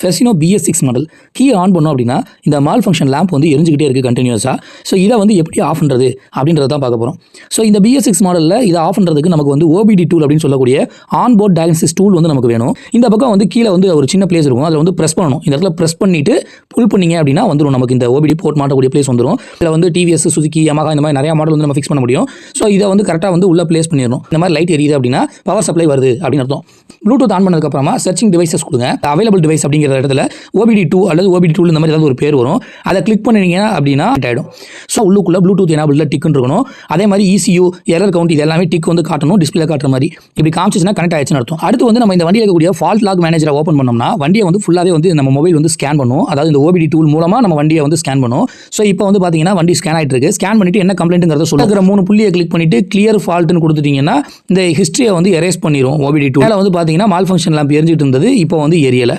Fascino BS6 model key on பண்ணோம் அப்படின்னா இந்த மால் ஃபங்க்ஷன் லேம்ப் வந்து எரிஞ்சுக்கிட்டே இருக்குது கண்டினியூஸாக. ஸோ இதை வந்து எப்படி ஆஃப் பண்ணுறது அப்படின்றத தான் பார்க்க போகிறோம். ஸோ இந்த BS6 மாடலில் இதை ஆஃப் பண்ணுறதுக்கு நமக்கு வந்து OBD டூல் அப்படின்னு சொல்லக்கூடிய ஆன்போர்ட் டயக்னோசிஸ் டூல் வந்து நமக்கு வேணும். இந்த பக்கம் வந்து கீழே வந்து ஒரு சின்ன பிளேஸ் இருக்கும், அதில் வந்து ப்ரெஸ் பண்ணணும். இந்த இடத்துல ப்ரெஸ் பண்ணிட்டு புல் பண்ணிங்க அப்படின்னா வந்துடும் நமக்கு இந்த OBD போர்ட் மாட்டக்கூடிய பிளேஸ் வந்துடும். இதில் வந்து TVS, சுசுகி, Yamaha இந்த மாதிரி நிறைய மாடல் வந்து நம்ம ஃபிக்ஸ் பண்ண முடியும். ஸோ இதை வந்து கரெக்டாக வந்து உள்ள பிளேஸ் பண்ணிடணும். இந்த மாதிரி லைட் எரியுது அப்படின்னா பவர் சப்ளை வருது அப்படின்னு அர்த்தம். ப்ளூடூத் ஆன் பண்ணதுக்கப்புறமா சர்ச்சிங் டிவைசஸ் கொடுங்க. அவைலபிள் டிவைஸ் அப்படிங்கிற இடத்துல OBD2 அல்லது OBD டூல் இந்த மாதிரி ஏதாவது ஒரு பேர் வரும். அதை கிளிக் பண்ணிங்க அப்படின்னா ஆகிடும். ஸோ உள்ளுக்குள்ள ப்ளூடூத் எனபிள் டிக்குன்னு இருக்கணும். அதே மாதிரி ECU, எரர் கவுண்ட் இது எல்லாமே டிக் வந்து காட்டணும், டிஸ்பிளே காட்டுற மாதிரி. இப்படி காமிச்சிச்சுன்னா கனெக்ட் ஆயிடுச்சுன்னு அர்த்தம். அடுத்து வந்து நம்ம இந்த வண்டியில் இருக்கக்கூடிய ஃபால்ட் லாக் மேனேஜரை ஓப்பன் பண்ணோம்னா வண்டியை வந்து ஃபுல்லாகவே வந்து நம்ம மொபைல் வந்து ஸ்கேன் பண்ணும். அதாவது இந்த OBD டூல் மூலமாக நம்ம வண்டியை வந்து ஸ்கேன் பண்ணும். ஸோ இப்போ வந்து பார்த்தீங்கன்னா வண்டி ஸ்கேன் ஆகிட்டு இருக்கு. ஸ்கேன் பண்ணிட்டு என்ன கம்ப்ளைண்ட்ங்கிறத சொல்லுற 3 புள்ளியை கிளிக் பண்ணிட்டு கிளியர் ஃபால்ட்னு கொடுத்துட்டீங்கன்னா இந்த ஹிஸ்ட்ரியை வந்து எரேஸ் பண்ணிடும் OBD டூல். வந்து பார்த்தீங்கன்னா மால் ஃபங்க்ஷன் லேம்ப் எரிஞ்சிட்டு இருந்தது, இப்போ வந்து எரியலை.